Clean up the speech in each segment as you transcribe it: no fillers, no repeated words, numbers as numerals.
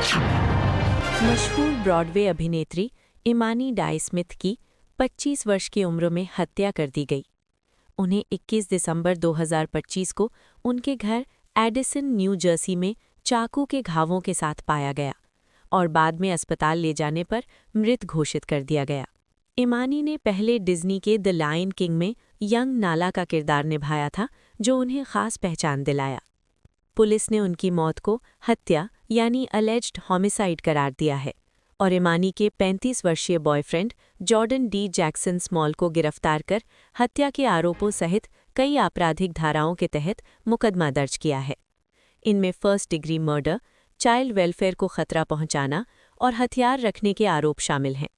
मशहूर ब्रॉडवे अभिनेत्री इमानी die Smith की 25 वर्ष की उम्र में हत्या कर दी गई। उन्हें 21 दिसंबर 2025 को उनके घर एडिसन, न्यू जर्सी में चाकू के घावों के साथ पाया गया और बाद में अस्पताल ले जाने पर मृत घोषित कर दिया गया। इमानी ने पहले डिज्नी के द लायन किंग में यंग नाला का किरदार निभाया था, जो उन्हें खास पहचान दिलाया। पुलिस ने उनकी मौत को हत्या यानी अलेज्ड होमिसाइड करार दिया है और इमानी के 35 वर्षीय boyfriend Jordan D Jackson small को गिरफ्तार कर हत्या के आरोपों सहित कई आपराधिक धाराओं के तहत मुकदमा दर्ज किया है। इनमें first degree murder, child welfare को खतरा पहुंचाना और हथियार रखने के आरोप शामिल हैं।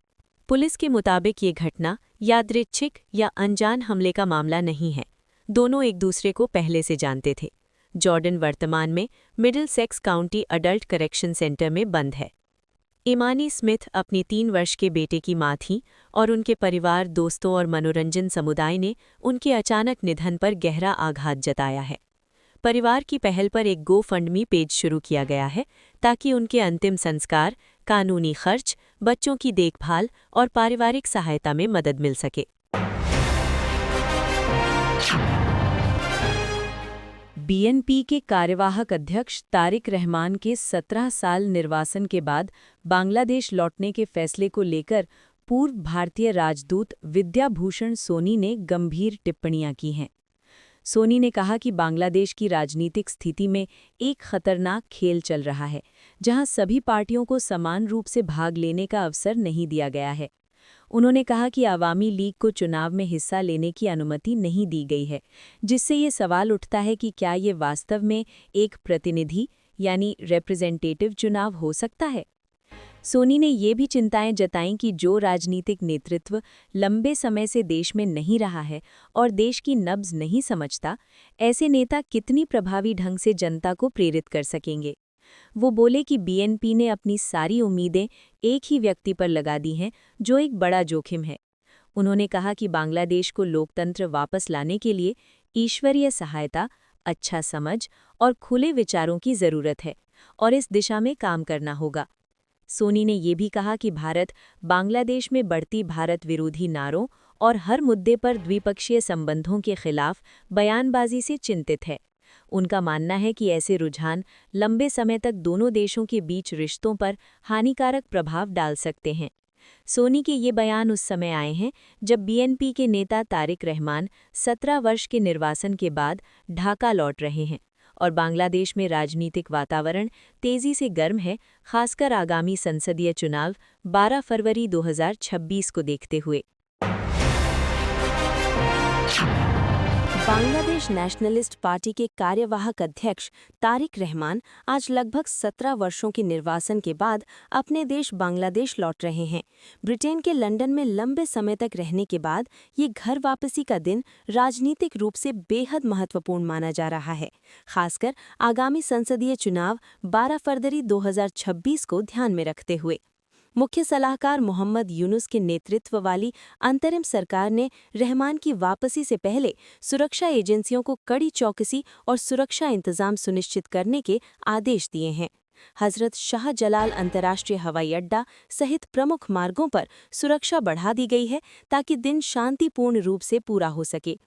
पुलिस के मुताबिक ये घटना यादृच्छिक या अनजान हमले का मामला नहीं है। दोनों एक दूसरे को पहले से जानते थे। जॉर्डन वर्तमान में Middlesex county adult correction centre में बंद है। इमानी स्मिथ अपनी 3 वर्ष के बेटे की मां थीं और उनके परिवार, दोस्तों और मनोरंजन समुदाय ने उनके अचानक निधन पर गहरा आघात जताया है। परिवार की पहल पर एक गोफंडमी पेज शुरू किया गया है ताकि उनके अंतिम संस्कार, कानूनी खर्च, बच्चों की देखभाल और पारिवारिक सहायता में मदद मिल सके। बीएनपी के कार्यवाहक अध्यक्ष तारिक रहमान के 17 साल निर्वासन के बाद बांग्लादेश लौटने के फैसले को लेकर पूर्व भारतीय राजदूत विद्या भूषण सोनी ने गंभीर टिप्पणियां की हैं। सोनी ने कहा कि बांग्लादेश की राजनीतिक स्थिति में एक खतरनाक खेल चल रहा है, जहां सभी पार्टियों को समान रूप से भाग लेने का अवसर नहीं दिया गया है। उन्होंने कहा कि आवामी लीग को चुनाव में हिस्सा लेने की अनुमति नहीं दी गई है, जिससे ये सवाल उठता है कि क्या ये वास्तव में एक प्रतिनिधि यानी रिप्रेजेंटेटिव चुनाव हो सकता है। सोनी ने ये भी चिंताएं जताईं कि जो राजनीतिक नेतृत्व लंबे समय से देश में नहीं रहा है और देश की नब्ज नहीं समझता, ऐसे नेता कितनी प्रभावी ढंग से जनता को प्रेरित कर सकेंगे। वो बोले कि बीएनपी ने अपनी सारी उम्मीदें एक ही व्यक्ति पर लगा दी हैं, जो एक बड़ा जोखिम है। उन्होंने कहा कि बांग्लादेश को लोकतंत्र वापस लाने के लिए ईश्वरीय सहायता, अच्छा समझ और खुले विचारों की ज़रूरत है और इस दिशा में काम करना होगा। सोनी ने ये भी कहा कि भारत बांग्लादेश में बढ़ती भारत विरोधी नारों और हर मुद्दे पर द्विपक्षीय संबंधों के खिलाफ बयानबाजी से चिंतित है। उनका मानना है कि ऐसे रुझान लंबे समय तक दोनों देशों के बीच रिश्तों पर हानिकारक प्रभाव डाल सकते हैं। सोनी के ये बयान उस समय आए हैं जब बीएनपी के नेता तारिक रहमान 17 वर्ष के निर्वासन के बाद ढाका लौट रहे हैं और बांग्लादेश में राजनीतिक वातावरण तेजी से गर्म है, खासकर आगामी संसदीय चुनाव 12 फरवरी 2026 को देखते हुए। बांग्लादेश नेशनलिस्ट पार्टी के कार्यवाहक अध्यक्ष तारिक रहमान आज लगभग 17 वर्षों के निर्वासन के बाद अपने देश बांग्लादेश लौट रहे हैं। ब्रिटेन के लंदन में लंबे समय तक रहने के बाद ये घर वापसी का दिन राजनीतिक रूप से बेहद महत्वपूर्ण माना जा रहा है, खासकर आगामी संसदीय चुनाव 12 फरवरी 2026 को ध्यान में रखते हुए। मुख्य सलाहकार मोहम्मद यूनुस के नेतृत्व वाली अंतरिम सरकार ने रहमान की वापसी से पहले सुरक्षा एजेंसियों को कड़ी चौकसी और सुरक्षा इंतजाम सुनिश्चित करने के आदेश दिए हैं। हजरत शाहजलाल अंतर्राष्ट्रीय हवाई अड्डा सहित प्रमुख मार्गों पर सुरक्षा बढ़ा दी गई है ताकि दिन शांतिपूर्ण रूप से पूरा हो सके।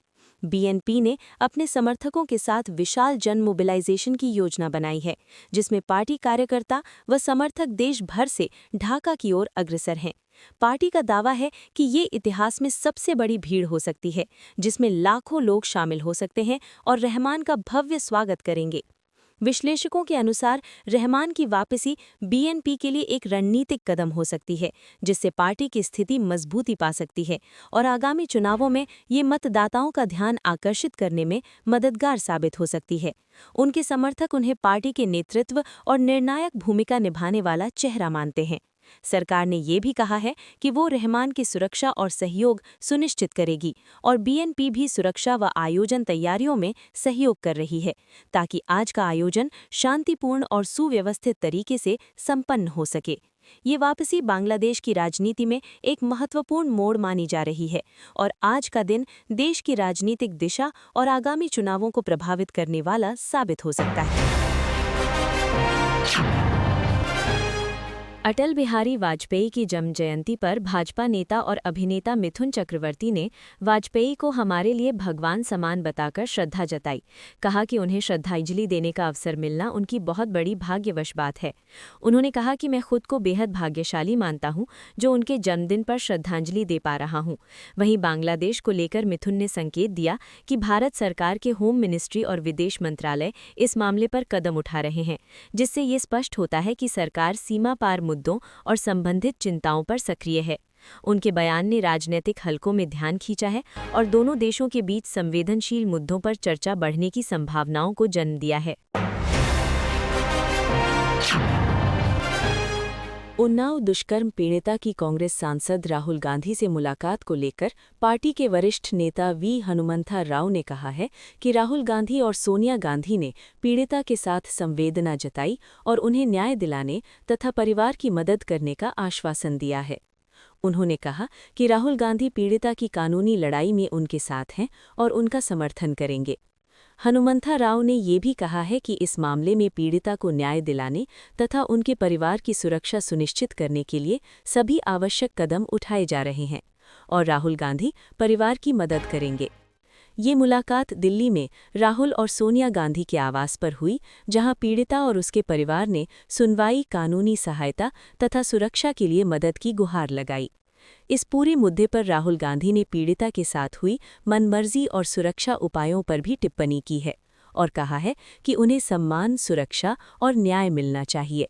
बीएनपी ने अपने समर्थकों के साथ विशाल जन मोबिलाइजेशन की योजना बनाई है, जिसमें पार्टी कार्यकर्ता व समर्थक देश भर से ढाका की ओर अग्रसर हैं। पार्टी का दावा है कि ये इतिहास में सबसे बड़ी भीड़ हो सकती है, जिसमें लाखों लोग शामिल हो सकते हैं और रहमान का भव्य स्वागत करेंगे। विश्लेषकों के अनुसार रहमान की वापसी बीएनपी के लिए एक रणनीतिक कदम हो सकती है, जिससे पार्टी की स्थिति मजबूती पा सकती है और आगामी चुनावों में ये मतदाताओं का ध्यान आकर्षित करने में मददगार साबित हो सकती है। उनके समर्थक उन्हें पार्टी के नेतृत्व और निर्णायक भूमिका निभाने वाला चेहरा मानते हैं। सरकार ने ये भी कहा है कि वो रहमान की सुरक्षा और सहयोग सुनिश्चित करेगी और बीएनपी भी सुरक्षा व आयोजन तैयारियों में सहयोग कर रही है, ताकि आज का आयोजन शांतिपूर्ण और सुव्यवस्थित तरीके से संपन्न हो सके। ये वापसी बांग्लादेश की राजनीति में एक महत्वपूर्ण मोड़ मानी जा रही है और आज का दिन देश की राजनीतिक दिशा और आगामी चुनावों को प्रभावित करने वाला साबित हो सकता है। अटल बिहारी वाजपेयी की जन्म जयंती पर भाजपा नेता और अभिनेता मिथुन चक्रवर्ती ने वाजपेयी को हमारे लिए भगवान समान बताकर श्रद्धा जताई। कहा कि उन्हें श्रद्धांजलि देने का अवसर मिलना उनकी बहुत बड़ी भाग्यवश बात है। उन्होंने कहा कि मैं खुद को बेहद भाग्यशाली मानता हूं जो उनके जन्मदिन पर श्रद्धांजलि दे पा रहा हूं। वहीं बांग्लादेश को लेकर मिथुन ने संकेत दिया कि भारत सरकार के होम मिनिस्ट्री और विदेश मंत्रालय इस मामले पर कदम उठा रहे हैं, जिससे ये स्पष्ट होता है कि सरकार सीमा पार मुद्दों और संबंधित चिंताओं पर सक्रिय है। उनके बयान ने राजनीतिक हलकों में ध्यान खींचा है और दोनों देशों के बीच संवेदनशील मुद्दों पर चर्चा बढ़ने की संभावनाओं को जन्म दिया है। उन्नाव दुष्कर्म पीड़िता की कांग्रेस सांसद राहुल गांधी से मुलाकात को लेकर पार्टी के वरिष्ठ नेता वी हनुमंथा राव ने कहा है कि राहुल गांधी और सोनिया गांधी ने पीड़िता के साथ संवेदना जताई और उन्हें न्याय दिलाने तथा परिवार की मदद करने का आश्वासन दिया है। उन्होंने कहा कि राहुल गांधी पीड़िता की कानूनी लड़ाई में उनके साथ हैं और उनका समर्थन करेंगे। हनुमंथा राव ने ये भी कहा है कि इस मामले में पीड़िता को न्याय दिलाने तथा उनके परिवार की सुरक्षा सुनिश्चित करने के लिए सभी आवश्यक कदम उठाए जा रहे हैं और राहुल गांधी परिवार की मदद करेंगे। ये मुलाकात दिल्ली में राहुल और सोनिया गांधी के आवास पर हुई, जहां पीड़िता और उसके परिवार ने सुनवाई, कानूनी सहायता तथा सुरक्षा के लिए मदद की गुहार लगाई। इस पूरे मुद्दे पर राहुल गांधी ने पीड़िता के साथ हुई मनमर्जी और सुरक्षा उपायों पर भी टिप्पणी की है और कहा है कि उन्हें सम्मान, सुरक्षा और न्याय मिलना चाहिए।